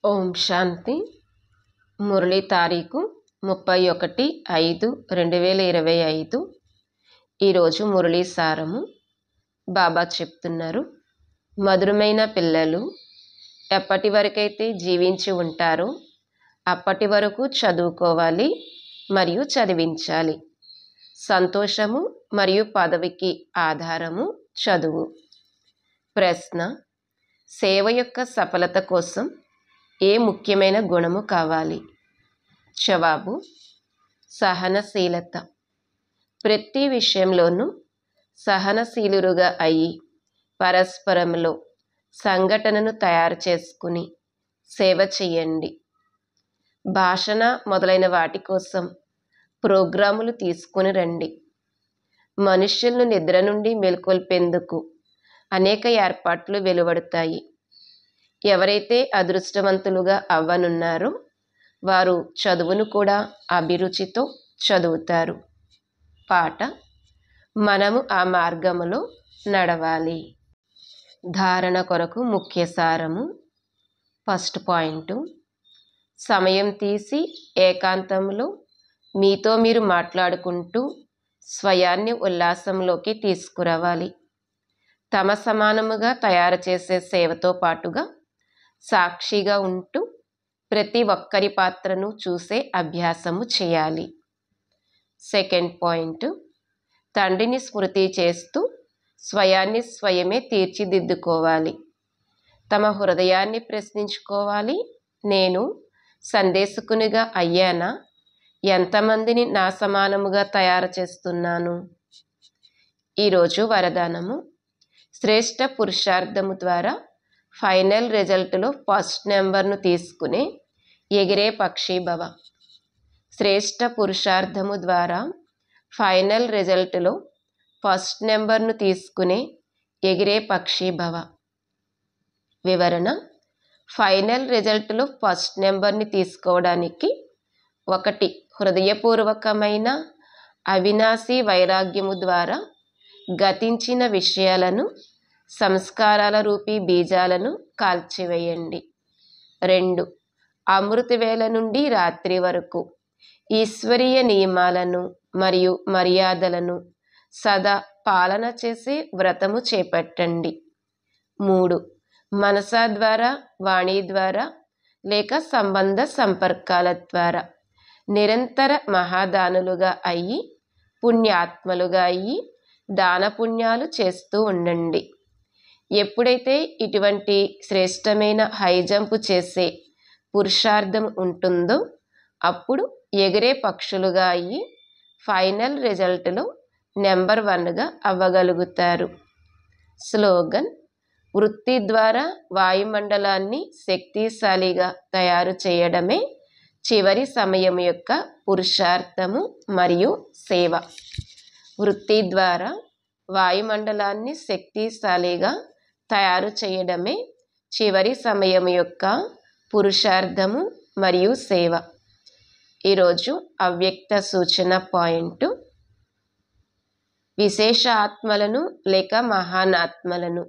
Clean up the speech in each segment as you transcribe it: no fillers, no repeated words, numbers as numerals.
ఓం శాంతి. మురళి తారీఖు 31/5/2025. ఈరోజు మురళీ సారము. బాబా చెప్తున్నారు, మధురమైన పిల్లలు, ఎప్పటి వరకైతే జీవించి ఉంటారో అప్పటి వరకు చదువుకోవాలి మరియు చదివించాలి. సంతోషము మరియు పదవికి ఆధారము చదువు. ప్రశ్న: సేవ యొక్క సఫలత కోసం ఏ ముఖ్యమైన గుణము కావాలి? జవాబు: సహనశీలత. ప్రతి విషయంలోనూ సహనశీలురుగా అయ్యి పరస్పరంలో సంఘటనను తయారు చేసుకుని సేవ చేయండి. భాషణ మొదలైన వాటి కోసం ప్రోగ్రాములు తీసుకుని రండి. మనుష్యులను నిద్ర నుండి మేల్కొల్పేందుకు అనేక ఏర్పాట్లు వెలువడతాయి. ఎవరైతే అదృష్టవంతులుగా అవ్వనున్నారో వారు చదువును కూడా అభిరుచితో చదువుతారు. పాట: మనము ఆ మార్గములో నడవాలి. ధారణ కొరకు ముఖ్య సారము. ఫస్ట్ పాయింట్: సమయం తీసి ఏకాంతంలో మీతో మీరు మాట్లాడుకుంటూ స్వయాన్ని ఉల్లాసంలోకి తీసుకురావాలి. తమ సమానముగా తయారు చేసే సేవతో పాటుగా సాక్షిగా ఉంటూ ప్రతి ఒక్కరి పాత్రను చూసే అభ్యాసము చేయాలి. సెకండ్ పాయింట్: తండ్రిని స్మృతి చేస్తూ స్వయాన్ని స్వయమే తీర్చిదిద్దుకోవాలి. తమ హృదయాన్ని ప్రశ్నించుకోవాలి, నేను సందేశకునిగా అయ్యానా? ఎంతమందిని నా సమానముగా తయారు చేస్తున్నాను? ఈరోజు వరదానము: శ్రేష్ఠ పురుషార్థము ద్వారా ఫైనల్ రిజల్ట్లో ఫస్ట్ నెంబర్ను తీసుకునే ఎగిరే పక్షి భవ. శ్రేష్ఠ పురుషార్థము ద్వారా ఫైనల్ రిజల్ట్లో ఫస్ట్ నెంబర్ను తీసుకునే ఎగిరే పక్షి భవ. వివరణ: ఫైనల్ రిజల్ట్లో ఫస్ట్ నెంబర్ని తీసుకోవడానికి 1. హృదయపూర్వకమైన అవినాశీ వైరాగ్యము ద్వారా గతించిన విషయాలను, సంస్కారాల రూపీ బీజాలను కాల్చివేయండి. 2. అమృతవేళ నుండి రాత్రి వరకు ఈశ్వరీయ నియమాలను మరియు మర్యాదలను సదా పాలన చేసే వ్రతము చేపట్టండి. 3. మనస ద్వారా, వాణి ద్వారా లేక సంబంధ సంపర్కాల ద్వారా నిరంతర మహాదానులుగా అయ్యి పుణ్యాత్మలుగా అయ్యి దాన పుణ్యాలు చేస్తూ ఉండండి. ఎప్పుడైతే ఇటువంటి శ్రేష్టమైన హై జంప్ చేసే పురుషార్థం ఉంటుందో అప్పుడు ఎగిరే పక్షులుగా అయ్యి ఫైనల్ రిజల్ట్లో నెంబర్ 1గా అవ్వగలుగుతారు. స్లోగన్: వృత్తి ద్వారా వాయుమండలాన్ని శక్తిశాలిగా తయారు చేయడమే చివరి సమయం యొక్క పురుషార్థము మరియు సేవ. వృత్తి ద్వారా వాయుమండలాన్ని శక్తిశాలిగా తయారు చేయడమే చివరి సమయం యొక్క పురుషార్థము మరియు సేవ. ఈరోజు అవ్యక్త సూచన పాయింట్: విశేష ఆత్మలను లేక మహానాత్మలను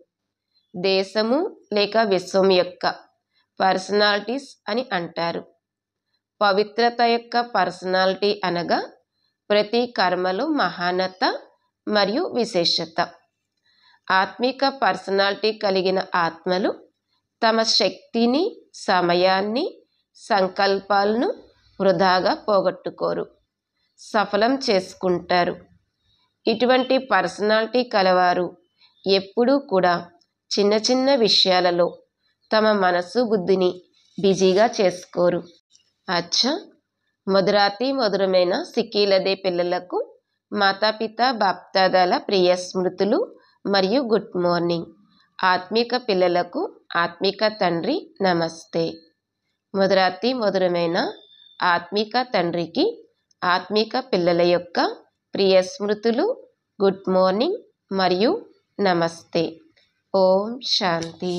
దేశము లేక విశ్వం యొక్క పర్సనాలిటీస్ అని అంటారు. పవిత్రత యొక్క పర్సనాలిటీ అనగా ప్రతి కర్మలో మహానత మరియు విశేషత. ఆత్మిక పర్సనాలిటీ కలిగిన ఆత్మలు తమ శక్తిని, సమయాన్ని, సంకల్పాలను వృధాగా పోగొట్టుకోరు, సఫలం చేసుకుంటారు. ఇటువంటి పర్సనాలిటీ కలవారు ఎప్పుడూ కూడా చిన్న చిన్న విషయాలలో తమ మనసు బుద్ధిని బిజీగా చేసుకోరు. అచ్చా, మధురాతి మధురమైన సిక్కీలదే పిల్లలకు మాతాపిత బాప్దాదాల ప్రియ స్మృతులు మరియు గుడ్ మార్నింగ్. ఆత్మిక పిల్లలకు ఆత్మిక తండ్రి నమస్తే. మధురాతి మధురమైన ఆత్మిక తండ్రికి ఆత్మిక పిల్లల యొక్క ప్రియ స్మృతులు, గుడ్ మార్నింగ్ మరియు నమస్తే. ఓం శాంతి.